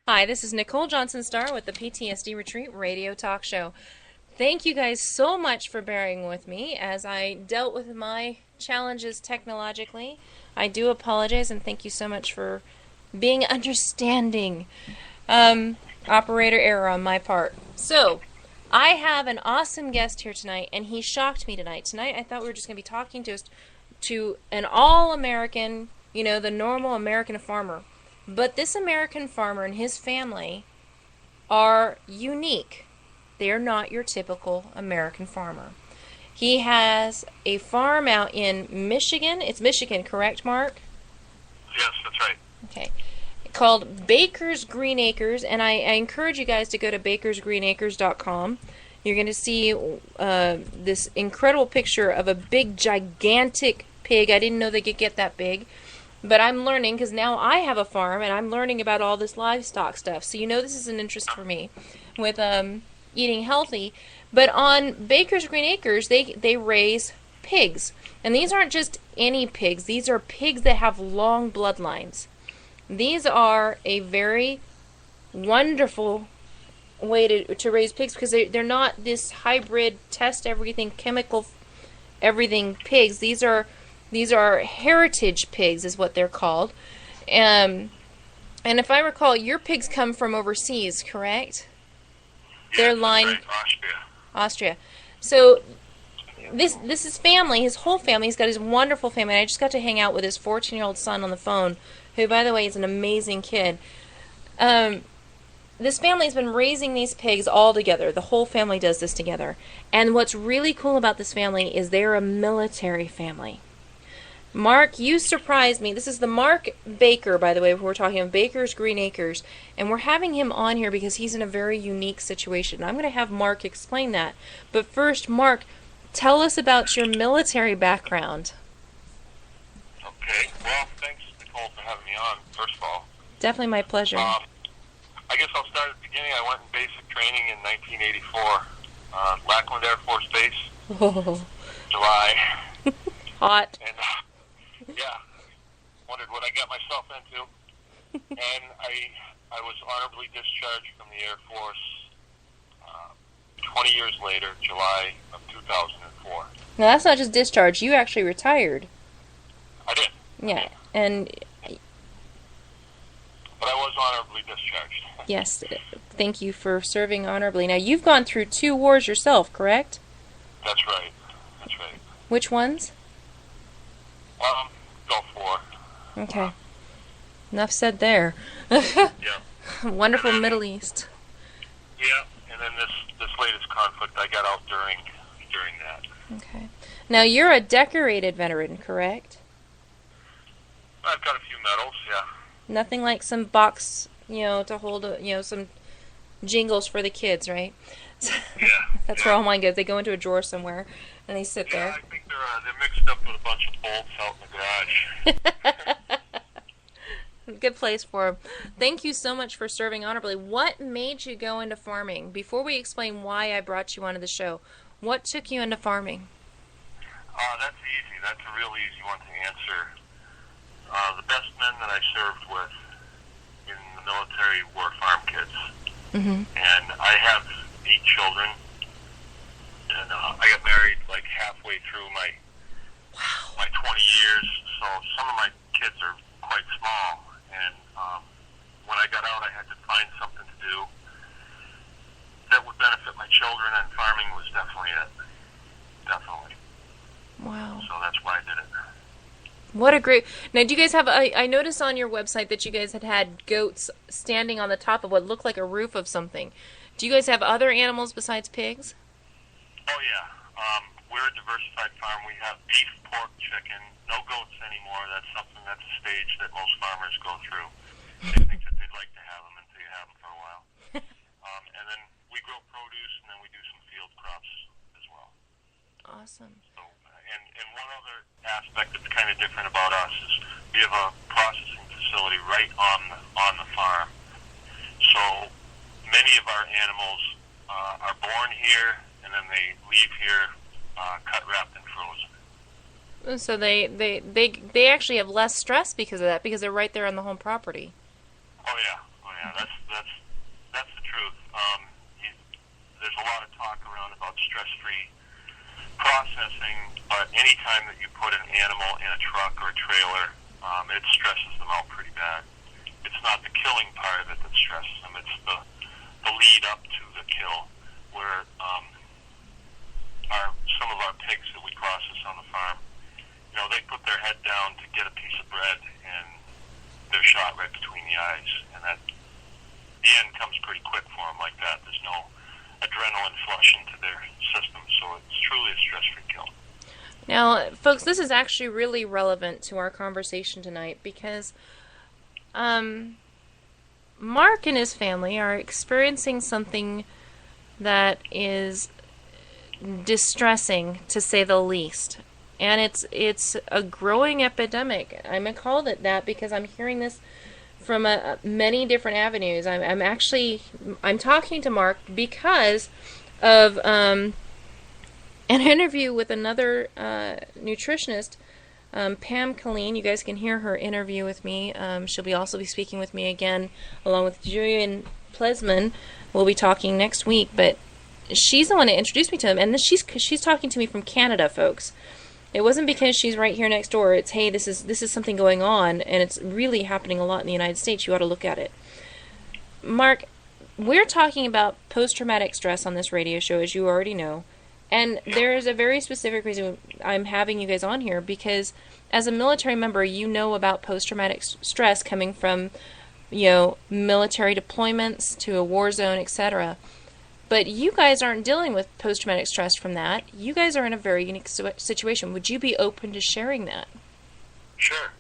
Hi, this is Nicole Johnson-Starr with the PTSD Retreat Radio Talk Show. Thank you guys so much for bearing with me as I dealt with my challenges technologically. I do apologize and thank you so much for being understanding. Operator error on my part. So, I have an awesome guest here tonight, and he shocked me tonight. Tonight I thought we were just going to be talking to an all-American, the normal American farmer. But this American farmer and his family are unique. They are not your typical American farmer. He has a farm out in Michigan. It's Michigan, correct, Mark? Yes, that's right. Okay. Called Baker's Green Acres, and I encourage you guys to go to bakersgreenacres.com. You're going to see this incredible picture of a big, gigantic pig. I didn't know they could get that big. But I'm learning because now I have a farm and I'm learning about all this livestock stuff. So this is an interest for me with eating healthy. But on Baker's Green Acres, they raise pigs. And these aren't just any pigs. These are pigs that have long bloodlines. These are a very wonderful way to raise pigs because they're not this hybrid, test everything, chemical everything pigs. These are heritage pigs is what they're called. And if I recall, your pigs come from overseas, correct? Yes, They're lined right. Austria. So this is family, his whole family. He's got his wonderful family. And I just got to hang out with his 14-year-old son on the phone, who, by the way, is an amazing kid. This family's been raising these pigs all together. The whole family does this together. And what's really cool about this family is they're a military family. Mark, you surprised me. This is the Mark Baker, by the way, who we're talking about, Baker's Green Acres. And we're having him on here because he's in a very unique situation. I'm going to have Mark explain that. But first, Mark, tell us about your military background. Okay. Well, thanks, Nicole, for having me on, first of all. Definitely my pleasure. I guess I'll start at the beginning. I went in basic training in 1984. Lackland Air Force Base. Oh. July. Hot. And, yeah, wondered what I got myself into. And I was honorably discharged from the Air Force 20 years later, July of 2004. Now, that's not just discharge. You actually retired. I did. Yeah, and... But I was honorably discharged. Yes, thank you for serving honorably. Now, you've gone through 2 wars yourself, correct? That's right. That's right. Which ones? Gulf War. Okay. Enough said there. Yeah. Wonderful Middle East. Yeah, and then this latest conflict I got out during that. Okay. Now, you're a decorated veteran, correct? I've got a few medals, yeah. Nothing like some box, to hold, some jingles for the kids, right? Yeah. That's where all mine goes. They go into a drawer somewhere, and they sit there. Yeah, I think they're mixed up with a bunch of bolts out in the garage. Good place for them. Thank you so much for serving honorably. What made you go into farming? Before we explain why I brought you onto the show, what took you into farming? That's easy. That's a real easy one to answer. The best men that I served with in the military were farm kids. Mm-hmm. And I have 8 children. And I got married like halfway through my 20 years. So some of my kids are quite small. And when I got out, I had to find something to do that would benefit my children, and farming was definitely it. Definitely. Wow. So that's why I did it. What a great... Now, do you guys have... I noticed on your website that you guys had goats standing on the top of what looked like a roof of something. Do you guys have other animals besides pigs? Oh, yeah. We're a diversified farm. We have beef, pork, chicken, no goats anymore. That's a stage that most farmers go through. They think that they'd like to have them until you have them for a while. And then we grow produce, and then we do some field crops as well. Awesome. So, and one other aspect that's kind of different about us is we have a processing facility right on the farm. So many of our animals are born here, and then they leave here cut, wrapped, and frozen. So they actually have less stress because of that, because they're right there on the home property. Oh yeah. That's that's the truth. There's a lot of talk around about stress-free processing, but anytime that you put an animal in a truck or a trailer, it stresses them out pretty bad. It's not the killing part of it that stresses them; it's the lead up to the kill, where some of our pigs that we process on the farm, they put their head down to get a piece of bread, and they're shot right between the eyes, and the end comes pretty quick for them like that. There's no adrenaline flush into their system, so it's truly a stress-free kill. Now, folks, this is actually really relevant to our conversation tonight because Mark and his family are experiencing something that is distressing, to say the least. And it's a growing epidemic. I'm going to call it that because I'm hearing this from many different avenues. I'm talking to Mark because of an interview with another nutritionist, Pam Colleen. You guys can hear her interview with me. She'll also be speaking with me again, along with Julian Plesman. We'll be talking next week, but she's the one that introduced me to him, and she's talking to me from Canada, folks. It wasn't because she's right here next door. It's, hey, this is something going on, and it's really happening a lot in the United States. You ought to look at it. Mark, we're talking about post-traumatic stress on this radio show, as you already know. And there is a very specific reason I'm having you guys on here, because as a military member, you know about post-traumatic stress coming from, military deployments to a war zone, etc. But you guys aren't dealing with post-traumatic stress from that. You guys are in a very unique situation. Would you be open to sharing that? Sure.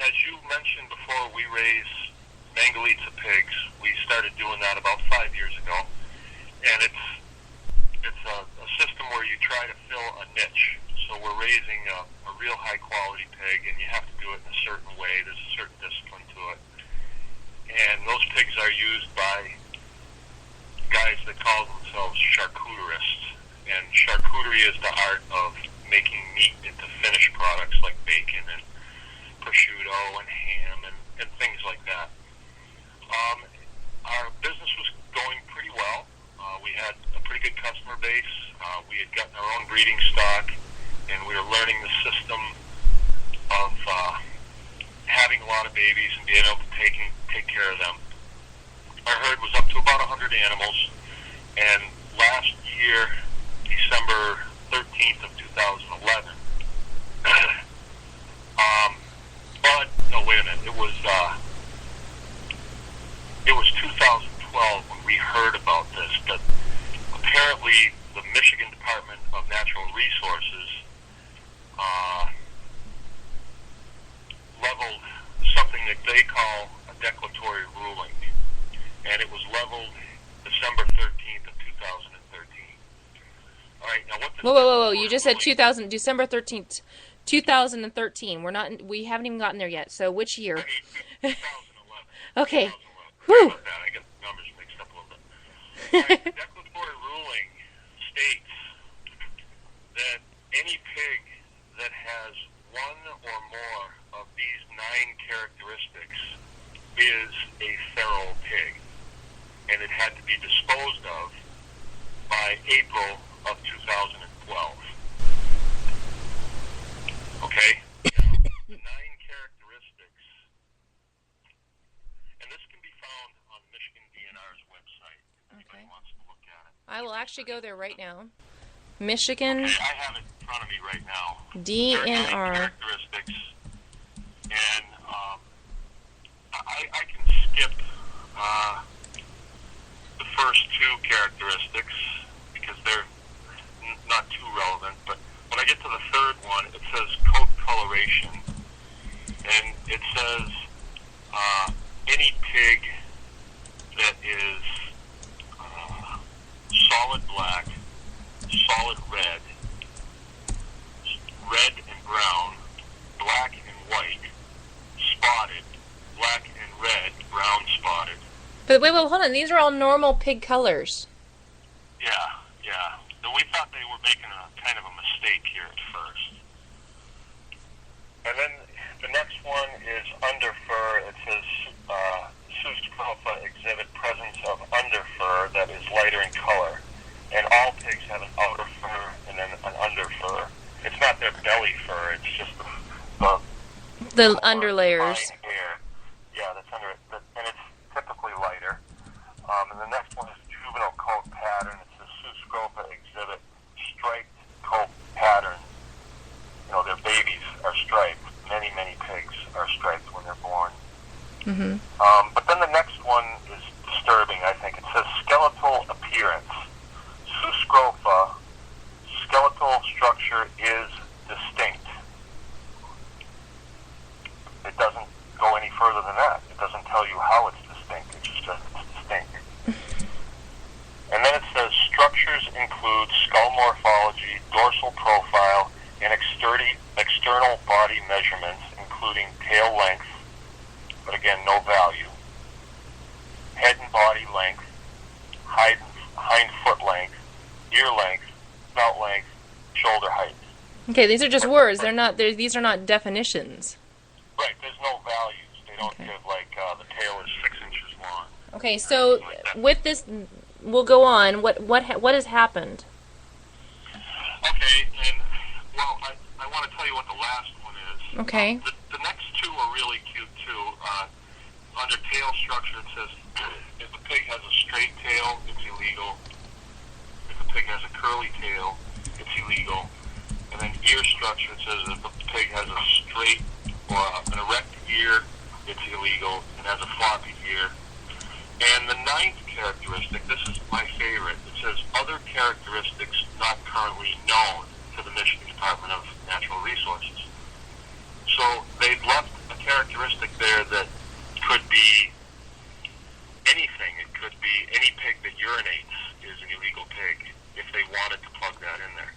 As you mentioned before, we raise Mangalitsa pigs. We started doing that about 5 years ago. And it's a system where you try to fill a niche. So we're raising a real high-quality pig, and you have to do it in a certain way. There's a certain discipline to it. And those pigs are used by guys that call themselves charcuterists, and charcuterie is the art of making meat into finished products like bacon and prosciutto and ham and things like that. Our business was going pretty well. We had a pretty good customer base. We had gotten our own breeding stock, and we were learning the system of having a lot of babies and being able to take care of them. Our herd was up to about 100 animals, and last year, December 13th of 2011, wait a minute, it was 2012 when we heard about this, but apparently the Michigan Department of Natural Resources leveled something that they call a declaratory ruling. And it was leveled December 13th of 2013. All right, now what the... Whoa. You just said December 13th, 2013. We haven't even gotten there yet. So which year? 2011. Okay. 2011. Whew. I got the numbers mixed up a little bit. All right, the declaratory ruling states that any pig that has one or more of these 9 characteristics is a feral pig, and it had to be disposed of by April of 2012. Okay? Now, the 9 characteristics, and this can be found on Michigan DNR's website if anybody wants to look at it. I will actually go there right now. Michigan Okay, I have it in front of me right now. DNR. There are 9 characteristics, and I can skip the first 2 characteristics because they're not too relevant, but when I get to the third one, it says coat coloration, and it says any pig that is solid black, solid red, red and brown, black and white, spotted, black and red, brown spotted. But wait, hold on. These are all normal pig colors. Yeah. So we thought they were making a kind of a mistake here at first. And then the next one is under fur. It says lighter in color. And all pigs have an outer fur and then an under fur. It's not their belly fur, it's just the under layers. Hair. Yeah, that's under it. And it's typically lighter. And the next one is juvenile coat pattern. It's the Spreaker exhibit striped coat pattern. You know, their babies are striped. Many, many pigs are striped when they're born. Mm-hmm. But then the next one is disturbing, I think. It says skeletal appearance. Spreaker skeletal structure is distinct. It doesn't go any further than that. It doesn't tell you how it's distinct. It just says it's distinct. And then it says structures include skull morphology, dorsal profile, and external body measurements, including tail length, but again, no value, head and body length, hind foot length, ear length, snout length, shoulder height. Okay, these are just words. These are not definitions. Right, there's no values. They don't give, like, the tail is 6 inches long. Okay, so with this, we'll go on. What has happened? Okay, and, well, I want to tell you what the last one is. Okay. The next two are really cute, too. Under tail structure, it says, if a pig has a straight tail, it's illegal. If a pig has a curly tail, it's illegal. And then ear structure, it says if a pig has a straight or an erect ear, it's illegal, and has a floppy ear. And the ninth characteristic, this is my favorite, it says other characteristics not currently known to the Michigan Department of Natural Resources. So they've left a characteristic there that could be anything. It could be any pig that urinates is an illegal pig if they wanted to plug that in there.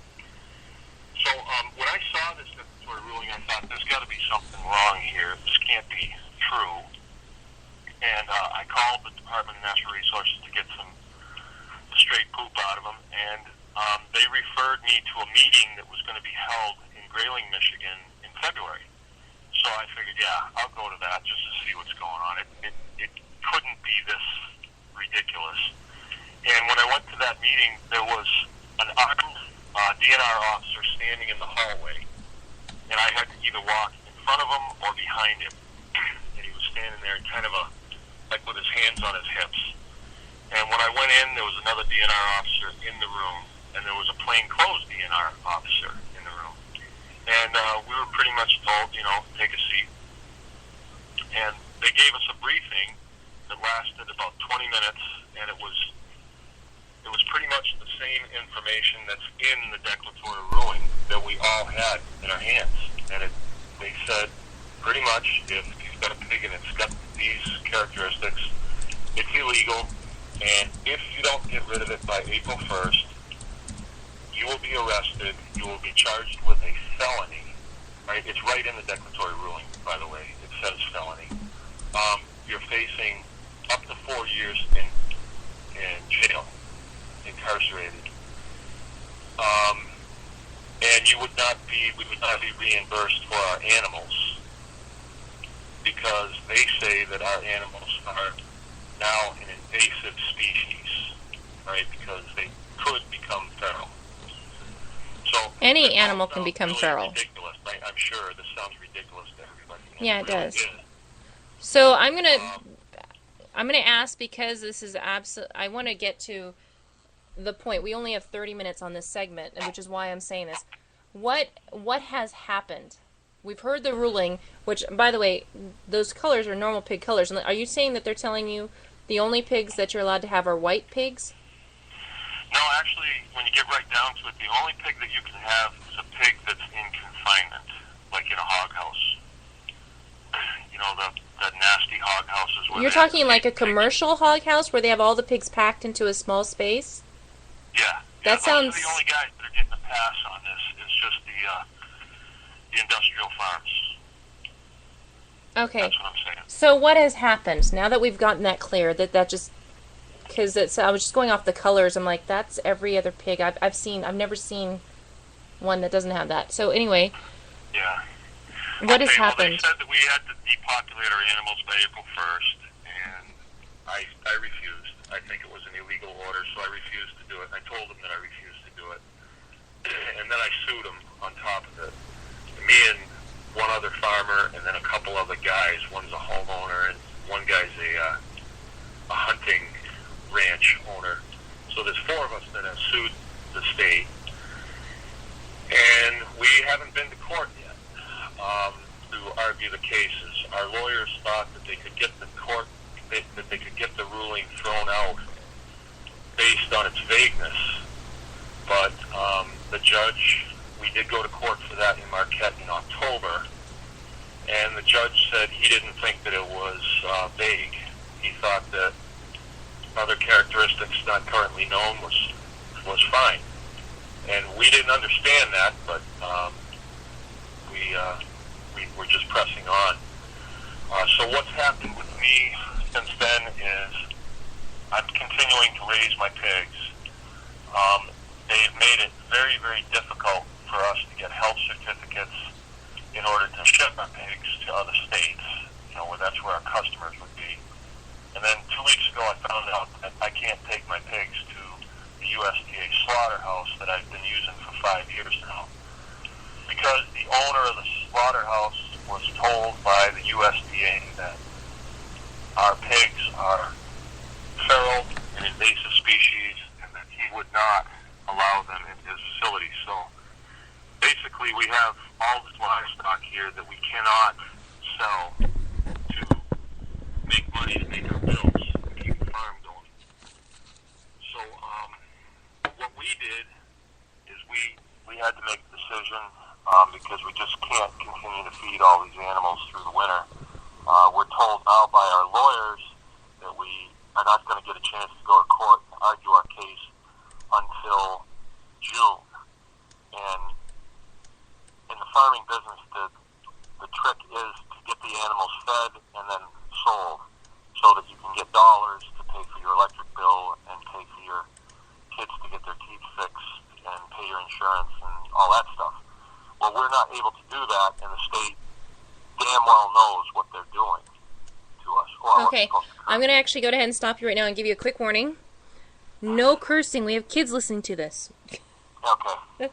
So when I saw this statutory ruling, I thought there's got to be something wrong here. This can't be true. And I called the Department of Natural Resources to get some straight poop out of them, and they referred me to a meeting that was going to be held in Grayling, Michigan in February. So I figured, yeah, I'll go to that just to see what's going on. It couldn't be this ridiculous. And when I went to that meeting, there was an armed DNR officer standing in the hallway, and I had to either walk in front of him or behind him. And he was standing there kind of like with his hands on his hips. And when I went in, there was another DNR officer in the room, and there was a plainclothes DNR officer in the room. And we were pretty much told, take a seat. And they gave us a briefing that lasted about 20 minutes, and it was pretty much the same information that's in the declaratory ruling that we all had in our hands. And they said, pretty much, if you've got a pig and it's got these characteristics, it's illegal, and if you don't get rid of it by April 1st, you will be arrested, you will be charged with a felony, right? It's right in the declaratory ruling, by the way. It says felony. You're facing up to 4 years in jail, incarcerated. And we would not be reimbursed for our animals, because they say that our animals are now an invasive species, right? Because they could become feral. So any animal can become really feral. Ridiculous, right? I'm sure this sounds ridiculous to everybody. Yeah, it really does. is. So I'm gonna ask, because this is I want to get to the point. We only have 30 minutes on this segment, and which is why I'm saying this. What has happened? We've heard the ruling, which, by the way, those colors are normal pig colors. Are you saying that they're telling you the only pigs that you're allowed to have are white pigs? No, actually, when you get right down to it, the only pig that you can have is a pig that's in confinement, like in a hog house. The nasty hog houses. Where You're talking like a commercial hog house where they have all the pigs packed into a small space? Yeah. That sounds... Those are the only guys that are getting a pass on this. It's just the industrial farms. Okay. That's what I'm saying. So what has happened now that we've gotten that clear? That just... Because I was just going off the colors. I'm like, that's every other pig I've never seen one that doesn't have that. So anyway... Yeah. What has happened? Well, they said that we had to depopulate our animals by April 1st, and I refused. I I think it was an illegal order, so I refused to do it. I told him that I refused to do it. And then I sued him on top of it. Me and one other farmer, and then a couple other guys. One's a homeowner, and one guy's a hunting ranch owner. So there's 4 of us that have sued the state, and we haven't been to court yet to argue the cases. Our lawyers thought that they could get the court, that they could get the ruling thrown out based on its vagueness, but the judge, we did go to court for that in Marquette in October, and the judge said he didn't think that it was vague. He thought that other characteristics not currently known was fine, and we didn't understand that, but we were just pressing on. So what's happened with me since then is I'm continuing to raise my pigs. They've made it very, very difficult for us to get health certificates in order to ship our pigs to other states, where that's where our customers would be. And then 2 weeks ago I found out that I can't take my pigs to the USDA slaughterhouse that I've been using for 5 years now, because the owner of the slaughterhouse was told by the USDA that our pigs are feral and invasive species, and that he would not allow them in his facility. So basically we have all this livestock here that we cannot sell to make money to make our bills and keep the farm going. So what we did is we had to make a decision because we just can't continue to feed all these animals through the winter. We're told now by our lawyers that we are not going to get a chance to go to court and argue our case until June. And in the farming business, the trick is to get the animals fed and then sold so that you can get dollars to pay for your electric bill and pay for your kids to get their teeth fixed and pay your insurance and all that stuff. Well, we're not able to do that, and the state damn well knows what they're doing to us. Okay, I'm going to actually go ahead and stop you right now and give you a quick warning. No cursing. We have kids listening to this. Okay.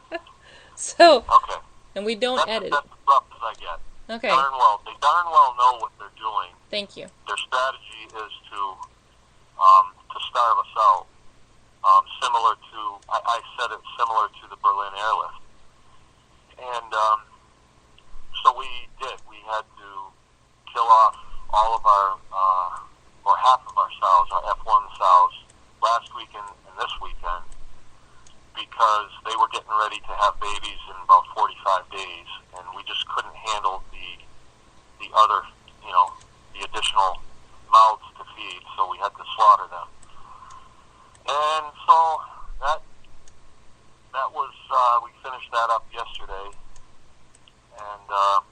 So, okay. And we don't edit it. That's as rough as I get. Okay. They darn well know what they're doing. Thank you. Their strategy is to starve us out. Similar to, I said it similar to the Berlin airlift. And so we did. We had to kill off all of our, or half of our sows, our F1 sows, last weekend and this weekend, because they were getting ready to have babies in about 45 days, and we just couldn't handle the other, the additional mouths to feed, so we had to slaughter them. And so that was, we finished that up yesterday, and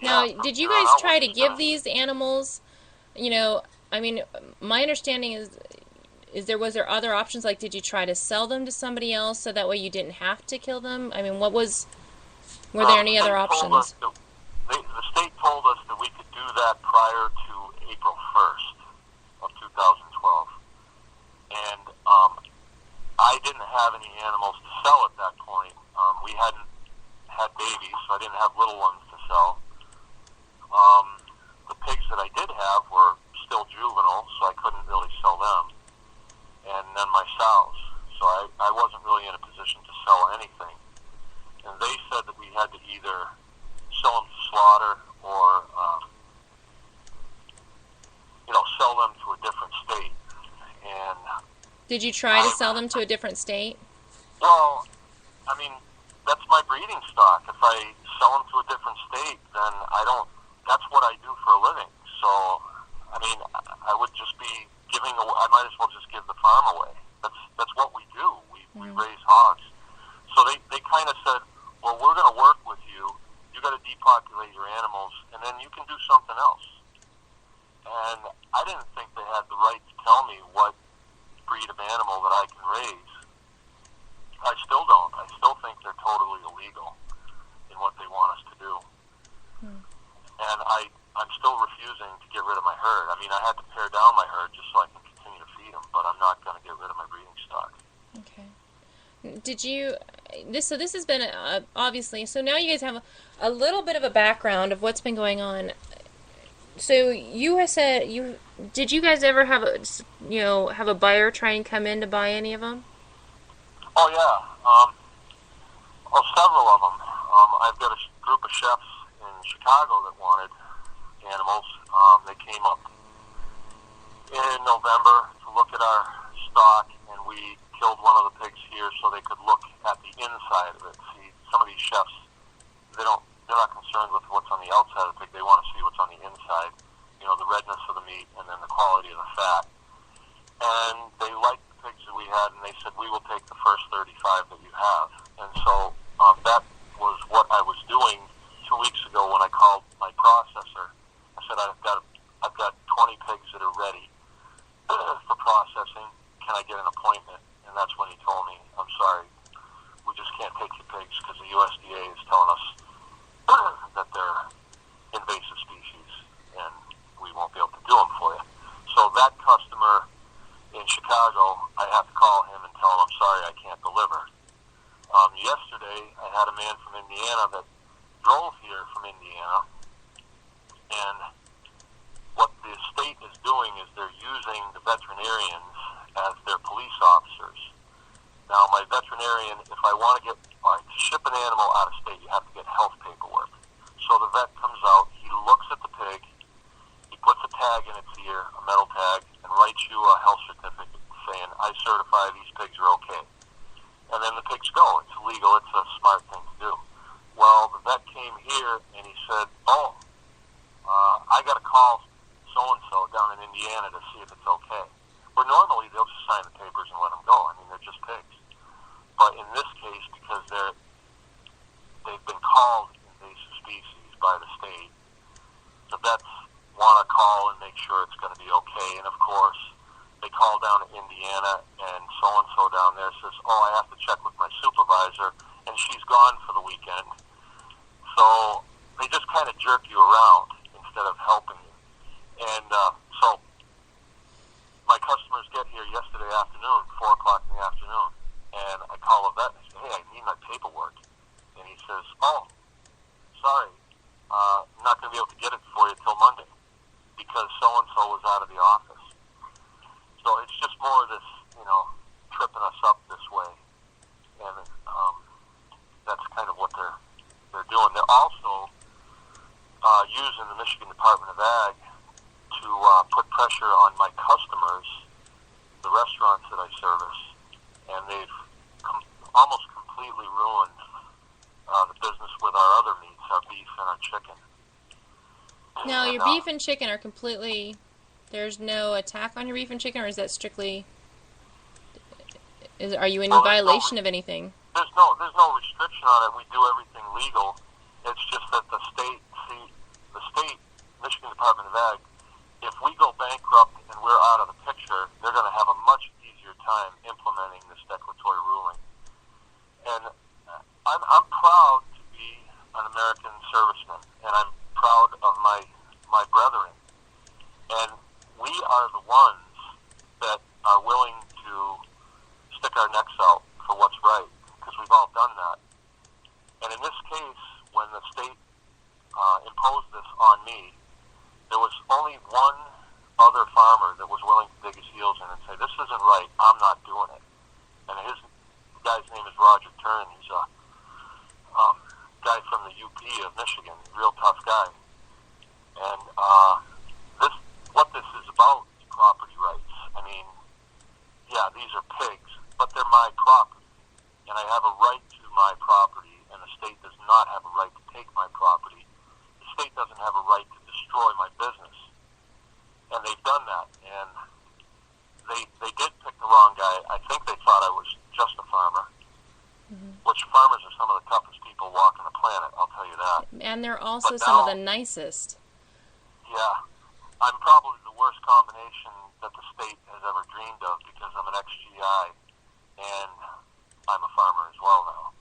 now, did you guys try to give these animals, I mean, my understanding is was there other options? Like, did you try to sell them to somebody else so that way you didn't have to kill them? I mean, were there any other options? The state told us that we could do that prior to April 1st of 2012. And I didn't have any animals to sell at that point. We hadn't had babies, so I didn't have little ones to sell. The pigs that I did have were still juvenile, so I couldn't really sell them. And then my sows. So I wasn't really in a position to sell anything. And they said that we had to either sell them to slaughter or, sell them to a different state. And did you try to sell them to a different state? Well, I mean, that's my breeding stock. If I sell them to a different state, then that's what I do for a living. So, I mean, I would just be I might as well just give the farm away. That's what we do. We raise hogs. So they kind of said, well, we're going to work with you. You got to depopulate your animals, and then you can do something else. And I didn't think they had the right to tell me what breed of animal that I can raise. I still don't. I still think they're totally illegal in what they want us to do. And I'm still refusing to get rid of my herd. I mean, I had to pare down my herd just so I can continue not going to get rid of my breeding stock. Okay. Did you so this has been obviously, so now you guys have a little bit of a background of what's been going on. So you have said did you guys ever have a buyer try and come in to buy any of them? Oh yeah, several of them. I've got a group of chefs in Chicago that wanted animals. They came up in November to look at our stock, and we killed one of the pigs here so they could look at the inside of it. See, some of these chefs, they're not concerned with what's on the outside of the pig. They want to see what's on the inside, the redness of the meat and then the quality of the fat. And they liked the pigs that we had, and they said, we will take the first 35 that you have. And so that was what I was doing 2 weeks ago when I called my processor. I said, I've got 20 pigs that are ready for processing. Can I get an appointment? And that's when he told me, I'm sorry, we just can't take your pigs because the USDA is telling us that they're invasive species and we won't be able to do them for you. So that customer in Chicago, I have to call him and tell him, I'm sorry, I can't deliver. Yesterday, I had a man from Indiana that drove here from Indiana, and what the state is doing is they're using the veterinarians as their police officers. Now, my veterinarian, if I want to ship an animal out of state, you have to get health paperwork. So the vet comes out, he looks at the pig, he puts a tag in its ear, a metal tag, and writes you a health certificate saying, I certify these pigs are okay. And then the pigs go. It's legal. It's a smart thing to do. Well, the vet came here and he said, I got to call so-and-so down in Indiana to see if it's okay. Where normally they'll just sign the papers and let them go. I mean, they're just pigs. But in this case, because they've been called invasive species by the state, the vets want to call and make sure it's going to be okay. And of course, they call down to Indiana, and so-and-so down there says, I have to check with my supervisor, and she's gone for the weekend. So they just kind of jerk you around instead of helping you. And so my customers get here yesterday afternoon, 4 o'clock in the afternoon, and I call a vet and I say, hey, I need my paperwork. And he says, sorry, I'm not going to be able to get it for you till Monday because so-and-so was out of the office. So it's just more of this, tripping us up this way. And that's kind of what they're doing. They're also using the Michigan Department of Ag to put pressure on my customers, the restaurants that I service, and they've almost completely ruined the business with our other meats, our beef and our chicken. Now, your beef and chicken are completely... There's no attack on your beef and chicken, or is that strictly... Are you in violation of anything? There's no restriction on it. We do everything legal. It's just that the state, Michigan Department of Ag, if we go bankrupt and we're out of the picture, they're going to have a much easier time implementing this declaratory ruling. And I'm proud to be an American serviceman, and I'm proud of my brethren. And we are the ones that are willing to stick our necks out for what's right, because we've all done that. And in this case, when the state imposed this on me, there was only one other farmer that was willing to dig his heels in and say, this isn't right, I'm not doing it. And the guy's name is Roger Turn. He's a guy from the UP of Michigan, real tough guy. And what this is about is property rights. I mean, yeah, these are pigs, but they're my property. And I have a right to my property, and the state does not have a right to take my property. The state doesn't have a right to destroy my business. And they've done that. And they did pick the wrong guy. I think they thought I was just a farmer, which farmers are some of the toughest people walking the planet, I'll tell you that. And they're also some of the nicest. Yeah. I'm probably the worst combination that the state has ever dreamed of because I'm an ex-GI and I'm a farmer as well now.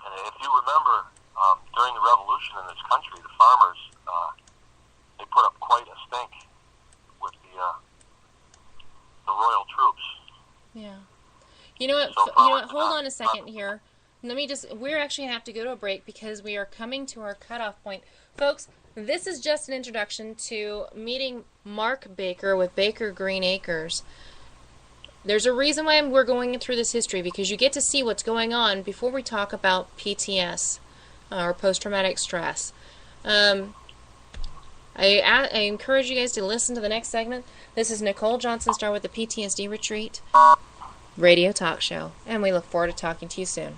And if you remember, during the revolution in this country, the farmers, they put up quite a stink with the Royal Troops. Yeah. You know what? So You know what? Hold on a second here. We're actually going to have to go to a break because we are coming to our cutoff point. Folks, this is just an introduction to meeting Mark Baker with Baker Green Acres. There's a reason why we're going through this history, because you get to see what's going on before we talk about PTS, or post-traumatic stress. I encourage you guys to listen to the next segment. This is Nicole Johnson Star with the PTSD Retreat Radio Talk Show, and we look forward to talking to you soon.